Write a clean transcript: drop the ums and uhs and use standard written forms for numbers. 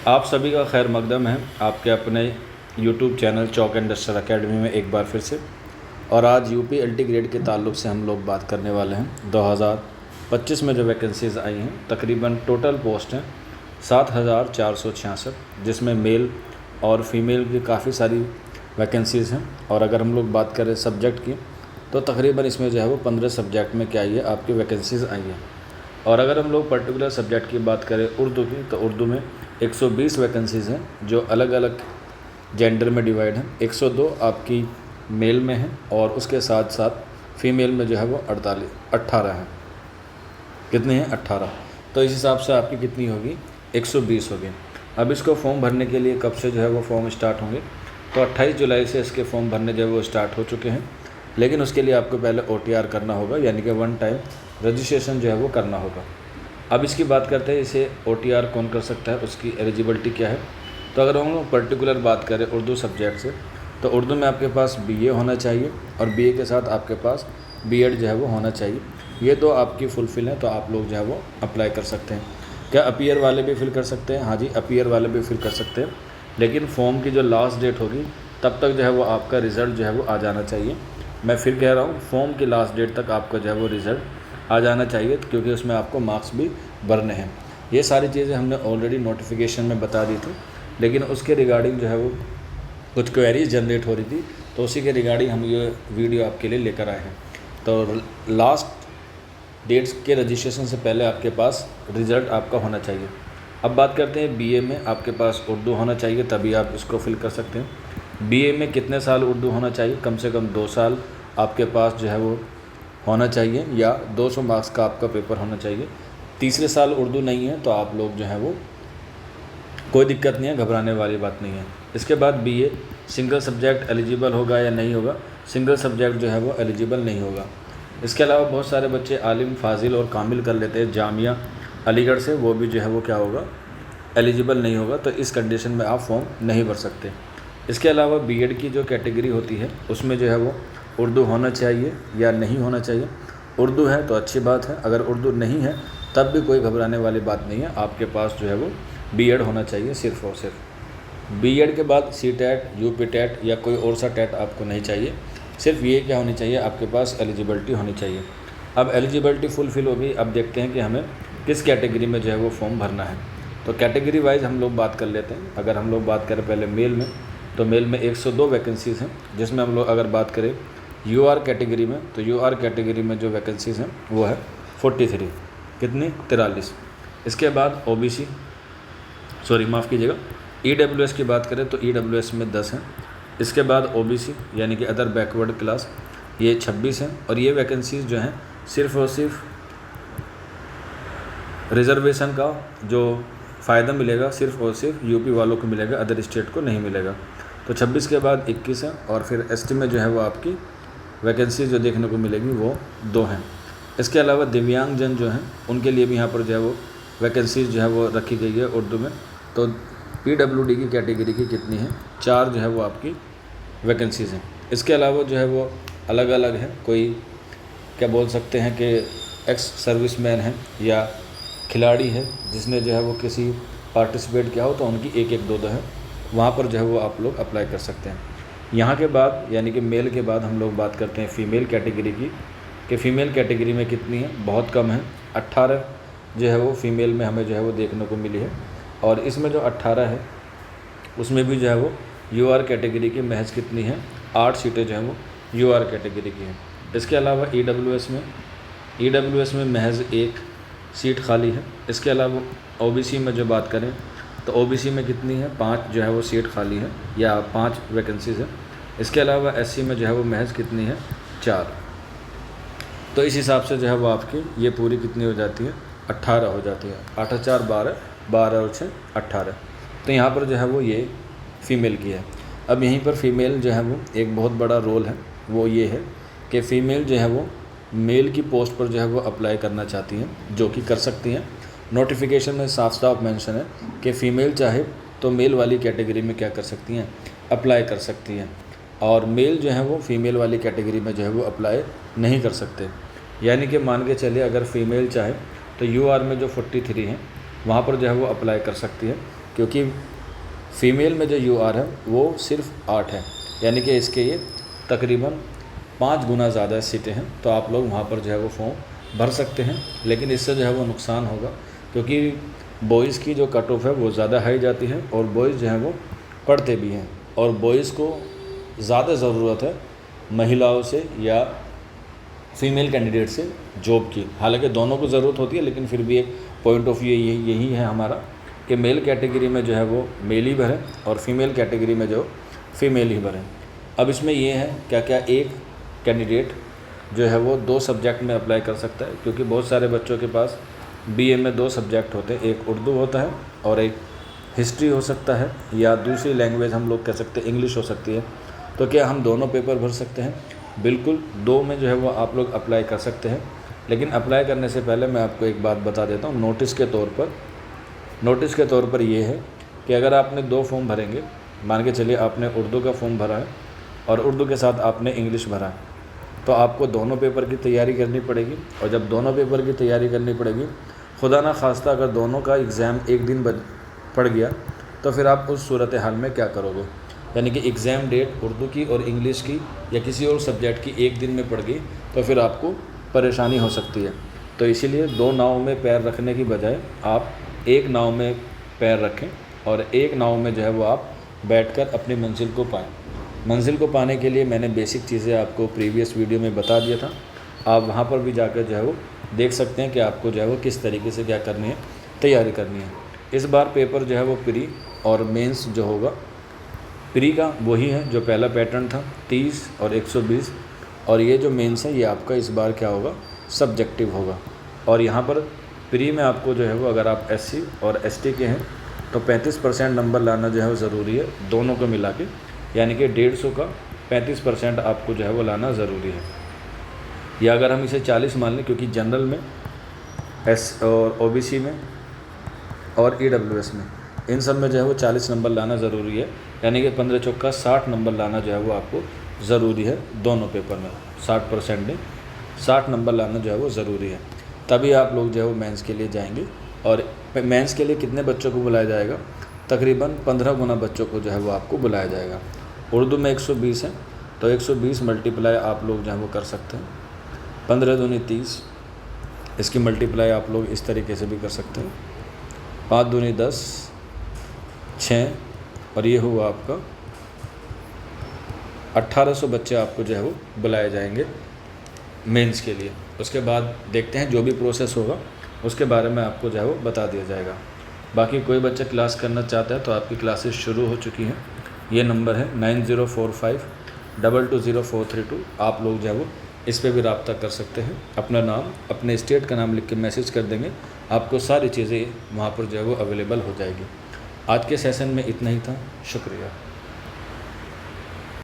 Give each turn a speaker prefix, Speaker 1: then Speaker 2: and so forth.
Speaker 1: आप सभी का खैर मकदम है आपके अपने यूट्यूब चैनल चौक इंडस्ट्रियल एकेडमी में एक बार फिर से। और आज यूपी एलटी ग्रेड के ताल्लुक़ से हम लोग बात करने वाले हैं 2025 में जो वैकेंसीज़ आई हैं। तकरीबन टोटल पोस्ट हैं 7,466, जिसमें मेल और फीमेल की काफ़ी सारी वैकेंसीज़ हैं। और अगर हम लोग बात करें सब्जेक्ट की तो तकरीबन इसमें जो है वो 15 सब्जेक्ट में क्या आई है आपकी वैकेंसीज़ आई हैं। और अगर हम लोग पर्टिकुलर सब्जेक्ट की बात करें उर्दू की, तो उर्दू में 120 वैकेंसीज़ हैं जो अलग अलग जेंडर में डिवाइड हैं। 102 आपकी मेल में हैं और उसके साथ साथ फीमेल में जो है वो 18 हैं। कितने हैं? 18। तो इस हिसाब से आपकी कितनी होगी? 120 होगी। अब इसको फॉर्म भरने के लिए कब से जो है वो फॉर्म स्टार्ट होंगे? तो 28 जुलाई से इसके फॉर्म भरने जो है वो स्टार्ट हो चुके हैं। लेकिन उसके लिए आपको पहले OTR करना होगा, यानी कि 1 टाइम रजिस्ट्रेशन जो है वो करना होगा। अब इसकी बात करते हैं, इसे OTR कौन कर सकता है, उसकी एलिजिबिलिटी क्या है। तो अगर हम लोग पर्टिकुलर बात करें उर्दू सब्जेक्ट से, तो उर्दू में आपके पास BA होना चाहिए और BA के साथ आपके पास B.Ed जो है वो होना चाहिए। ये दो आपकी फुलफ़िल हैं तो आप लोग जो है वो अप्लाई कर सकते हैं। क्या अपीयर वाले भी फिल कर सकते हैं? हाँ जी, अपीयर वाले भी फिल कर सकते हैं। लेकिन फॉर्म की जो लास्ट डेट होगी तब तक जो है वो आपका रिज़ल्ट जो है वो आ जाना चाहिए। मैं फिर कह रहा हूँ, फॉर्म की लास्ट डेट तक आपका जो है वो रिज़ल्ट आ जाना चाहिए, क्योंकि उसमें आपको मार्क्स भी भरने हैं। ये सारी चीज़ें हमने ऑलरेडी नोटिफिकेशन में बता दी थी, लेकिन उसके रिगार्डिंग जो है वो कुछ क्वेरीज जनरेट हो रही थी, तो उसी के रिगार्डिंग हम ये वीडियो आपके लिए लेकर आए हैं। तो लास्ट डेट्स के रजिस्ट्रेशन से पहले आपके पास रिज़ल्ट आपका होना चाहिए। अब बात करते हैं BA में आपके पास उर्दू होना चाहिए, तभी आप इसको फिल कर सकते हैं। BA में कितने साल उर्दू होना चाहिए? कम से कम 2 साल आपके पास जो है वो होना चाहिए, या 200 मार्क्स का आपका पेपर होना चाहिए। तीसरे साल उर्दू नहीं है तो आप लोग जो है वो कोई दिक्कत नहीं है, घबराने वाली बात नहीं है। इसके बाद BA सिंगल सब्जेक्ट एलिजिबल होगा या नहीं होगा? सिंगल सब्जेक्ट जो है वो एलिजिबल नहीं होगा। इसके अलावा बहुत सारे बच्चे आलिम, फाजिल और कामिल कर लेते हैं जामिया अलीगढ़ से, वो भी जो है वो क्या होगा? एलिजिबल नहीं होगा। तो इस कंडीशन में आप फॉर्म नहीं भर सकते। इसके अलावा B.Ed की जो कैटेगरी होती है उसमें जो है वो उर्दू होना चाहिए या नहीं होना चाहिए। उर्दू है तो अच्छी बात है, अगर उर्दू नहीं है तब भी कोई घबराने वाली बात नहीं है। आपके पास जो है वो B.Ed होना चाहिए सिर्फ़ और सिर्फ। B.Ed के बाद CTET, UP-TET या कोई और सा टेट आपको नहीं चाहिए। सिर्फ ये क्या होनी चाहिए? आपके पास एलिजिबिलिटी होनी चाहिए। अब एलिजिबिलिटी फुलफ़िल होगी, अब देखते हैं कि हमें किस कैटेगरी में जो है वो फॉर्म भरना है। तो कैटेगरी वाइज हम लोग बात कर लेते हैं। अगर हम लोग बात करें पहले मेल में, तो मेल में 102 वैकेंसीज़ हैं, जिसमें हम लोग अगर बात करें UR कैटेगरी में, तो UR कैटेगरी में जो वैकेंसीज़ हैं वो है 43। कितनी? 43। इसके बाद OBC, सॉरी माफ़ कीजिएगा, EWS की बात करें तो EWS में 10 हैं। इसके बाद OBC यानी कि अदर बैकवर्ड क्लास, ये 26 हैं। और ये वैकेंसीज़ जो हैं सिर्फ़ और सिर्फ रिज़र्वेशन का जो फ़ायदा मिलेगा सिर्फ़ और सिर्फ यूपी वालों को मिलेगा, अदर स्टेट को नहीं मिलेगा। तो 26 के बाद 21 है, और फिर ST में जो है वो आपकी वैकेंसी जो देखने को मिलेगी वो 2 हैं। इसके अलावा दिव्यांगजन जो हैं उनके लिए भी यहाँ पर जो है वो वैकेंसीज़ जो है वो रखी गई है उर्दू में। तो PWD की कैटेगरी की कितनी है? 4 जो है वो आपकी वैकेंसीज़ हैं। इसके अलावा जो है वो अलग अलग हैं, कोई क्या बोल सकते हैं कि एक्स सर्विसमैन है या खिलाड़ी है जिसने जो है वो किसी पार्टिसिपेट किया हो, तो उनकी 1-1, 2-2 है, वहाँ पर जो है वो आप लोग अप्लाई कर सकते हैं। यहाँ के बाद यानी कि मेल के बाद हम लोग बात करते हैं फ़ीमेल कैटेगरी की, कि फ़ीमेल कैटेगरी में कितनी है? बहुत कम है, 18 जो है वो फ़ीमेल में हमें जो है वो देखने को मिली है। और इसमें जो 18 है उसमें भी जो है वो UR कैटेगरी की महज कितनी है? 8 सीटें जो हैं वो UR कैटेगरी की हैं। इसके अलावा EWS में महज 1 सीट खाली है। इसके अलावा OBC में जो बात करें तो OBC में कितनी है? 5 जो है वो सीट खाली है, या 5 वैकेंसीज़ है। इसके अलावा SC में जो है वो महज कितनी है? 4। तो इस हिसाब से जो है वो आपकी ये पूरी कितनी हो जाती है? 18 हो जाती है। 8 और 4 12, 12 और 6 18। तो यहाँ पर जो है वो ये फ़ीमेल की है। अब यहीं पर फ़ीमेल जो है वो एक बहुत बड़ा रोल है, वो ये है कि फ़ीमेल जो है वो मेल की पोस्ट पर जो है वो अप्लाई करना चाहती हैं, जो कि कर सकती हैं। नोटिफिकेशन में साफ साफ मेंशन है कि फ़ीमेल चाहे तो मेल वाली कैटेगरी में क्या कर सकती हैं? अप्लाई कर सकती हैं। और मेल जो है वो फ़ीमेल वाली कैटेगरी में जो है वो अप्लाई नहीं कर सकते। यानी कि मान के चलिए, अगर फ़ीमेल चाहे तो UR में जो 43 हैं वहाँ पर जो है वो अप्लाई कर सकती है क्योंकि फ़ीमेल में जो UR है वो सिर्फ 8 है, यानी कि इसके ये तकरीबन 5 गुना ज़्यादा सीटें हैं। तो आप लोग वहाँ पर जो है वो फॉर्म भर सकते हैं, लेकिन इससे जो है वो नुकसान होगा, क्योंकि बॉयज़ की जो कट ऑफ है वो ज़्यादा हाई जाती है और बॉयज़ जो हैं वो पढ़ते भी हैं, और बॉयज़ को ज़्यादा ज़रूरत है महिलाओं से या फीमेल कैंडिडेट से जॉब की। हालांकि दोनों को ज़रूरत होती है, लेकिन फिर भी एक पॉइंट ऑफ व्यू यही है हमारा कि मेल कैटेगरी में जो है वो मेल ही भरें और फीमेल कैटेगरी में जो फीमेल ही भरें। अब इसमें ये है क्या क्या एक कैंडिडेट जो है वो 2 सब्जेक्ट में अप्लाई कर सकता है, क्योंकि बहुत सारे बच्चों के पास BA में 2 सब्जेक्ट होते हैं, एक उर्दू होता है और एक हिस्ट्री हो सकता है, या दूसरी लैंग्वेज हम लोग कह सकते हैं इंग्लिश हो सकती है। तो क्या हम दोनों पेपर भर सकते हैं? बिल्कुल, 2 में जो है वो आप लोग अप्लाई कर सकते हैं। लेकिन अप्लाई करने से पहले मैं आपको एक बात बता देता हूँ नोटिस के तौर पर ये है कि अगर आपने 2 फॉर्म भरेंगे, मान के चलिए आपने उर्दू का फॉर्म भरा है और उर्दू के साथ आपने इंग्लिश भरा है, तो आपको दोनों पेपर की तैयारी करनी पड़ेगी। और जब दोनों पेपर की तैयारी करनी पड़ेगी, खुदा ना खास्ता अगर दोनों का एग्ज़ाम एक दिन पड़ गया तो फिर आप उस सूरत हाल में क्या करोगे? यानी कि एग्ज़ाम डेट उर्दू की और इंग्लिश की या किसी और सब्जेक्ट की एक दिन में पड़ गई तो फिर आपको परेशानी हो सकती है। तो इसीलिए 2 नाव में पैर रखने की बजाय आप एक नाव में पैर रखें और एक नाव में जो है वो आप बैठकर अपनी मंजिल को पाएँ। मंजिल को पाने के लिए मैंने बेसिक चीज़ें आपको प्रीवियस वीडियो में बता दिया था, आप वहाँ पर भी जाकर जो है वो देख सकते हैं कि आपको जो है वो किस तरीके से क्या करनी है, तैयारी करनी है। इस बार पेपर जो है वो प्री और मेंस जो होगा, प्री का वही है जो पहला पैटर्न था 30 और 120, और ये जो मेंस है ये आपका इस बार क्या होगा, सब्जेक्टिव होगा। और यहाँ पर प्री में आपको जो है वो अगर आप SC और ST के हैं तो 35% नंबर लाना जो है वो ज़रूरी है, दोनों को मिला के, यानी कि 150 का 35% आपको जो है वो लाना ज़रूरी है। या अगर हम इसे 40 मान लें, क्योंकि जनरल में S और OBC में और EWS में इन सब में जो है वो 40 नंबर लाना ज़रूरी है, यानी कि 15 चौका 60 नंबर लाना जो है वो आपको ज़रूरी है। दोनों पेपर में 60% नहीं, 60 नंबर लाना जो है वो ज़रूरी है, तभी आप लोग जो है वो मेंस के लिए जाएंगे। और मेंस के लिए कितने बच्चों को बुलाया जाएगा? तकरीबन 15 गुना बच्चों को जो है वो आपको बुलाया जाएगा। उर्दू में 120 है तो 120 मल्टीप्लाई आप लोग जो है वो कर सकते हैं, 15 दूनी 30, इसकी मल्टीप्लाई आप लोग इस तरीके से भी कर सकते हैं, 5 दूनी 10, 6, और ये हुआ आपका 1800 बच्चे आपको जो है वो बुलाए जाएंगे मेंस के लिए। उसके बाद देखते हैं जो भी प्रोसेस होगा उसके बारे में आपको जो है वो बता दिया जाएगा। बाकी कोई बच्चा क्लास करना चाहता है तो आपकी क्लासेस शुरू हो चुकी हैं। ये नंबर है 9045220432। आप लोग जो है वो इस पे भी रब्ता कर सकते हैं। अपना नाम, अपने स्टेट का नाम लिख के मैसेज कर देंगे, आपको सारी चीज़ें वहाँ पर जो है वो अवेलेबल हो जाएगी। आज के सेशन में इतना ही था, शुक्रिया।